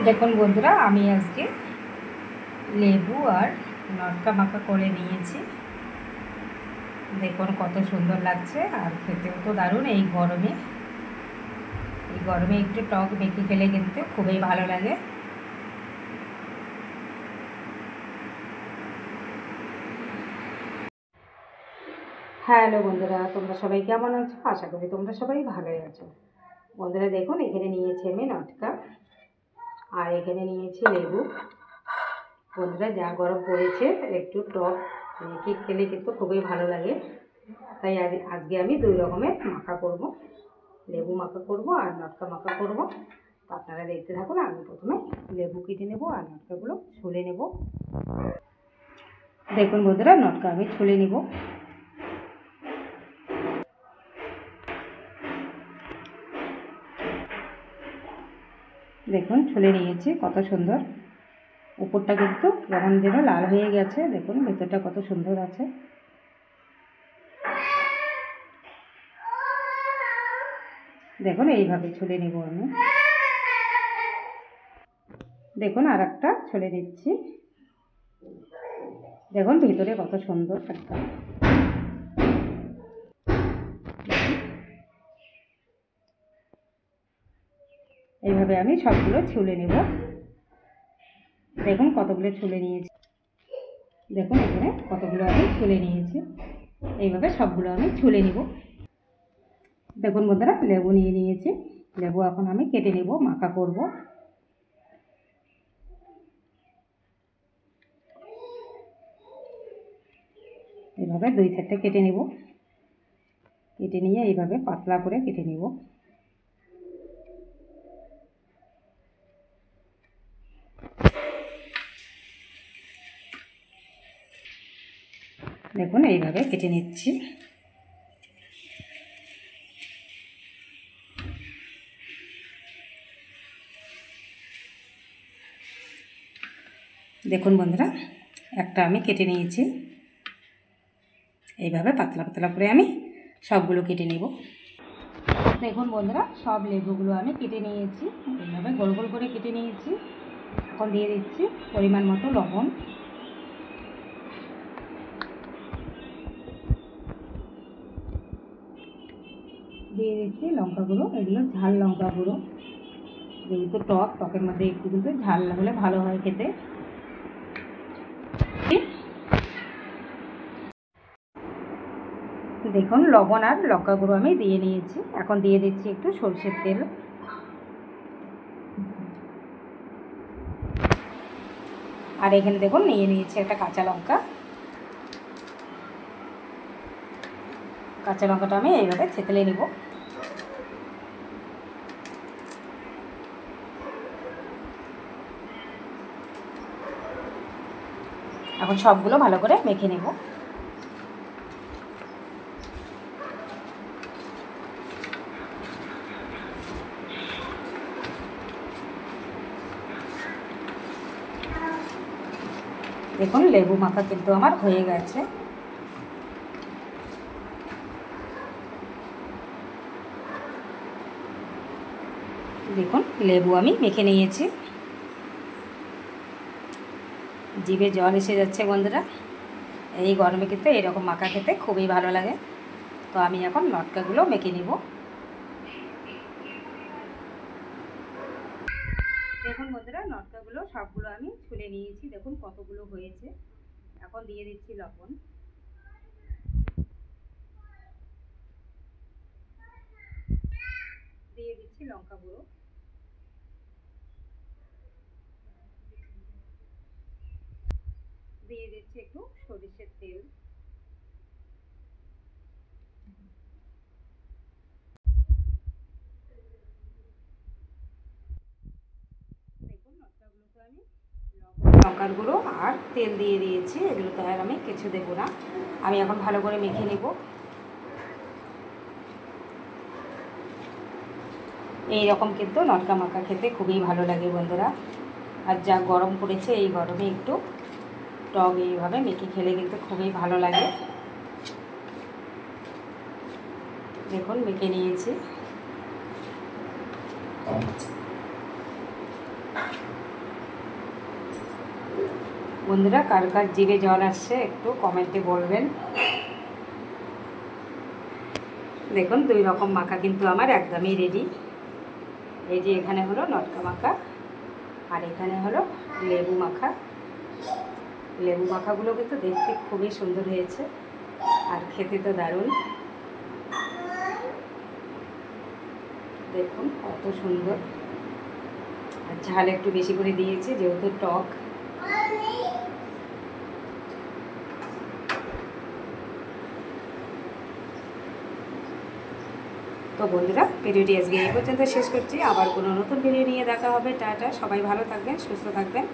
দেখুন বন্ধুরা, আমি আজকে লেবু আর লটকা মাখা করে নিয়েছি। দেখুন কত সুন্দর লাগছে, আর খেতেও তো দারুণ। এই গরমে একটু টক মেখে খেলে কিন্তু খুবই ভালো লাগে। হ্যালো বন্ধুরা, তোমরা সবাই কেমন আছো? আশা করি তোমরা সবাই ভালোই আছো। বন্ধুরা দেখুন, এখানে নিয়েছি আমি লটকা, আর এখানে নিয়েছি লেবু। বন্ধুরা, যা গরম পড়েছে, একটু টক মেখে খেলে কিন্তু খুবই ভালো লাগে। তাই আজকে আমি দুই রকমের মাখা করব, লেবু মাখা করব আর লটকা মাখা করব। তো আপনারা দেখতে থাকুন। আমি প্রথমে লেবু কেটে নেব আর লটকাগুলো ছুলে নেব। দেখুন বন্ধুরা, লটকা আমি ছুলে নেব। দেখুন ছুলে নিয়েছি, কত সুন্দর। উপরটা কিন্তু কেমন যেন লাল হয়ে গেছে। দেখুন ভেতরটা কত সুন্দর আছে। দেখুন এইভাবে ছুলে নেব আমি। দেখুন আর একটা ছুলে দিচ্ছি। দেখুন ভিতরে কত সুন্দর একটা। এইভাবে আমি সবগুলো ছুলে নেব। দেখুন কতগুলো ছুলে নিয়েছি। দেখুন এখানে কতগুলো আমি ছুলে নিয়েছি। এইভাবে সবগুলো আমি ছুলে নিব। দেখুন বন্ধুরা, লেবু নিয়ে নিয়েছি। লেবু এখন আমি কেটে নেব, মাখা করব। এইভাবে দুই সাইডটা কেটে নেব। কেটে নিয়ে এইভাবে পাতলা করে কেটে নেব। দেখুন এইভাবে কেটে নিচ্ছি। দেখুন বন্ধুরা, একটা আমি কেটে নিয়েছি। এইভাবে পাতলা পাতলা করে আমি সবগুলো কেটে নেব। দেখুন বন্ধুরা, সব লেবুগুলো আমি কেটে নিয়েছি। এইভাবে গোল গোল করে কেটে নিয়েছি। এখন দিয়ে দিচ্ছি পরিমাণ মতো লবণ। দিয়ে দিচ্ছি লঙ্কা গুঁড়ো। এগুলো ঝাল লঙ্কা গুঁড়ো, যেহেতু টকের মধ্যে একটু কিন্তু ঝাল হলে ভালো হয় খেতে। দেখুন লবণ আর লঙ্কা গুঁড়ো আমি দিয়ে নিয়েছি। এখন দিয়ে দিচ্ছি একটু সরষের তেল। আর এখানে দেখুন নিয়ে নিয়েছি একটা কাঁচা লঙ্কা। কাঁচা লঙ্কাটা আমি এইভাবে থেতলে নেব। এখন সবগুলো ভালো করে মেখে নেব। দেখুন লেবু মাখা কিন্তু আমার হয়ে গেছে। দেখুন লেবু আমি মেখে নিয়েছি। জিভে জল এসে যাচ্ছে বন্ধুরা। এই গরমে কিন্তু এরকম মাখা খেতে খুবই ভালো লাগে। তো আমি এখন লটকাগুলো মেখে নিব। দেখুন বন্ধুরা, লটকাগুলো সবগুলো আমি ছুলে নিয়েছি। দেখুন কতগুলো হয়েছে। এখন দিয়ে দিচ্ছি লবণ। দিয়ে দিচ্ছি লঙ্কা গুঁড়ো। দিয়ে দিচ্ছি একটু সরিষার তেল। দেখুন লঙ্কাগুলোতে আমি লঙ্কার গুঁড়ো আর তেল দিয়ে দিয়েছি। এগুলোতে আর আমি কিছু দেবো না। আমি এখন ভালো করে মেখে নেব। এই রকম কিন্তু লটকা মাখা খেতে খুবই ভালো লাগে বন্ধুরা। আর যা গরম পড়েছে, এই গরমে একটু টক এইভাবে মেখে খেলে কিন্তু খুবই ভালো লাগে। দেখুন মেখে নিয়েছি। বন্ধুরা কার কার জিভে জল আসছে একটু কমেন্টে বলবেন। দেখুন 2 রকম মাখা কিন্তু আমার একদমই রেডি। এই যে এখানে হলো নটকা মাখা আর এখানে হলো লেবু মাখা। লেবু মাখাগুলো কিন্তু দেখতে খুবই সুন্দর হয়েছে আর খেতে তো দারুণ। দেখুন কত সুন্দর। আর ঝাল একটু বেশি করে দিয়েছি যেহেতু টক। তো বন্ধুরা ভিডিওটি আজকে এই পর্যন্ত শেষ করছি। আবার কোনো নতুন ভিডিও নিয়ে দেখা হবে। টাটা, সবাই ভালো থাকবেন, সুস্থ থাকবেন।